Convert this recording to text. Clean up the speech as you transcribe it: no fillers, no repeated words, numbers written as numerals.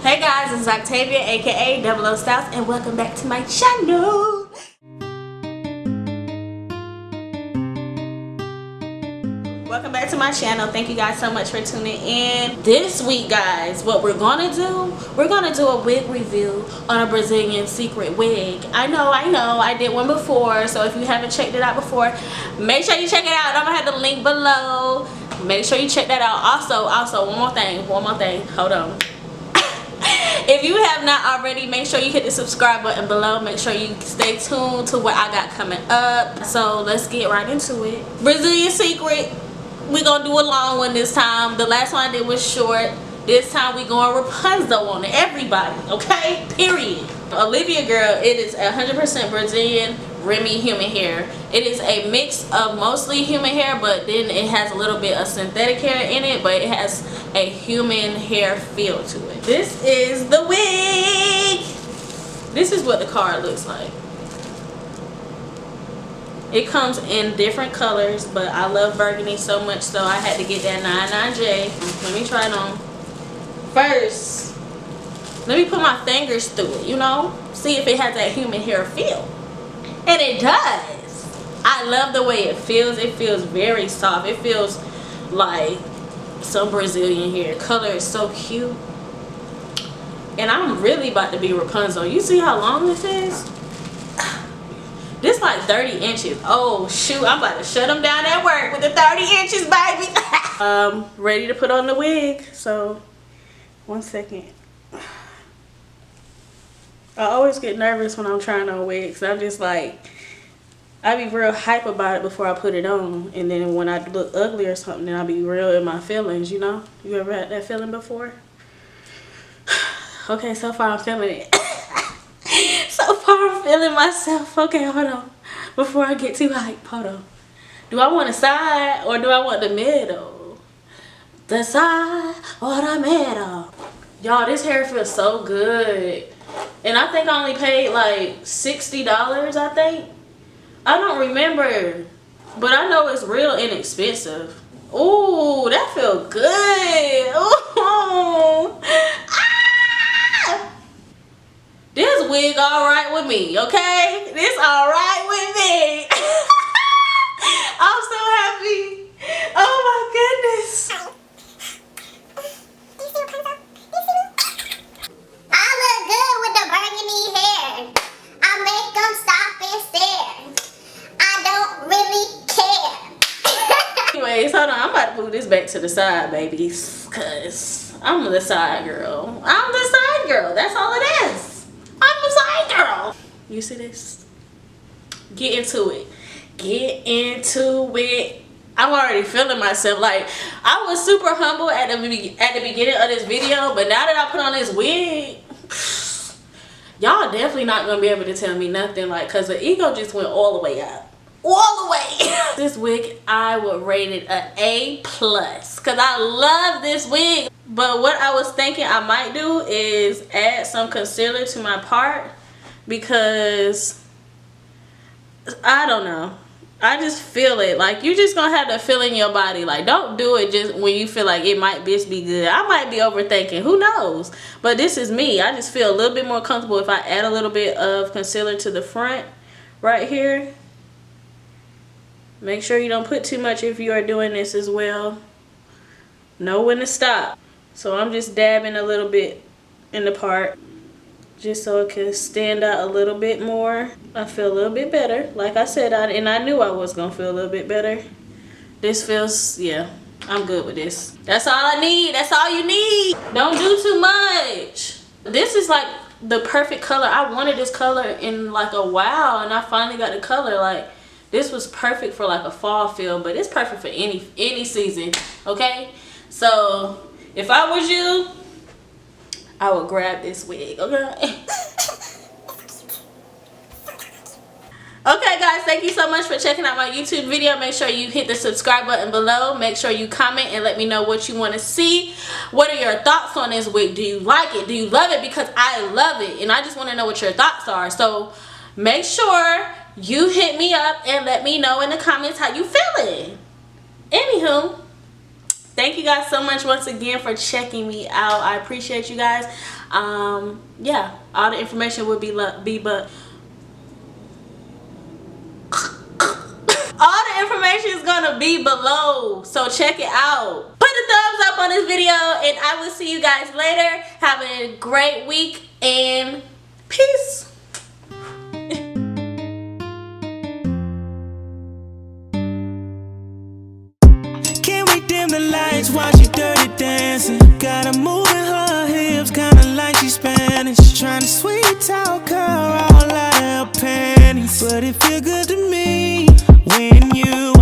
Hey guys, this is Octavia aka Double O Styles, and welcome back to my channel. Welcome back to my channel. Thank you guys so much for tuning in. This week, guys, what we're gonna do a wig review on a Brazilian secret wig. I know, I did one before, so if you haven't checked it out before, make sure you check it out. I'm gonna have the link below. Make sure you check that out. Also, one more thing, hold on. If you have not already, make sure you hit the subscribe button below. Make sure you stay tuned to what I got coming up. So let's get right into it. Brazilian secret. We're gonna do a long one this time. The last one I did was short. This time we going Rapunzel on it. Everybody, okay? Period. Olivia girl, it is 100% Brazilian Remy human hair. It is a mix of mostly human hair, but then it has a little bit of synthetic hair in it, but it has a human hair feel to it. This is the wig. This is what the card looks like. It comes in different colors, but I love burgundy so much, so I had to get that 99J. Let me try it on. First, let me put my fingers through it, you know? See if it has that human hair feel. And it does. I love the way it feels. It feels very soft. It feels like some Brazilian hair. Color is so cute. And I'm really about to be Rapunzel. You see how long this is? This like 30 inches. Oh shoot, I'm about to shut them down at work with the 30 inches, baby. Ready to put on the wig. So, one second. I always get nervous when I'm trying on wigs. I'm just like, I be real hype about it before I put it on. And then when I look ugly or something, then I be real in my feelings, you know? You ever had that feeling before? Okay, so far I'm feeling it. So far I'm feeling myself. Okay, hold on. Before I get too hype, hold on. Do I want a side or do I want the middle? The side or the middle? Y'all, this hair feels so good. And I think I only paid like $60, I think. I don't remember. But I know it's real inexpensive. Ooh, that feels good. Ooh. Ah! This wig alright with me, okay? This alright with me. I'm so happy. Oh my goodness. I look good with the burgundy hair. I make them stop and stare. I don't really care. Anyways, hold on. I'm about to move this back to the side, babies. Because I'm the side girl. I'm the side girl. That's all it is. I'm the side girl. You see this? Get into it. Get into it. I'm already feeling myself. Like, I was super humble at the beginning of this video, but now that I put on this wig, y'all definitely not gonna be able to tell me nothing, like, cause the ego just went all the way up. All the way. This wig, I would rate it an A+, cause I love this wig. But what I was thinking I might do is add some concealer to my part, because I don't know. I just feel it. Like, you just gonna have to feel in your body. Like, don't do it just when you feel like it might just be good. I might be overthinking. Who knows? But this is me. I just feel a little bit more comfortable if I add a little bit of concealer to the front right here. Make sure you don't put too much if you are doing this as well. Know when to stop. So I'm just dabbing a little bit in the part, just so it can stand out a little bit more. I feel a little bit better. Like I said, and I knew I was going to feel a little bit better. This feels, yeah, I'm good with this. That's all I need. That's all you need. Don't do too much. This is like the perfect color. I wanted this color in like a while, and I finally got the color. Like, this was perfect for like a fall feel, but it's perfect for any season, okay? So, if I was you, I would grab this wig, okay? Okay guys, thank you so much for checking out my YouTube video. Make sure you hit the subscribe button below. Make sure you comment and let me know what you want to see. What are your thoughts on this wig? Do you like it? Do you love it? Because I love it, and I just want to know what your thoughts are. So make sure you hit me up and let me know in the comments how you feeling. Anywho, Thank you guys so much once again for checking me out. I appreciate you guys. Yeah, all the information will be but all the information is gonna be below, so check it out. Put a thumbs up on this video, and I will see you guys later. Have a great week, and peace. Can't we dim the lights while she dirty dancing? Got her moving her hips, kinda like she's Spanish. Trying to sweet talk her all out of her panties, but it feel good to me when you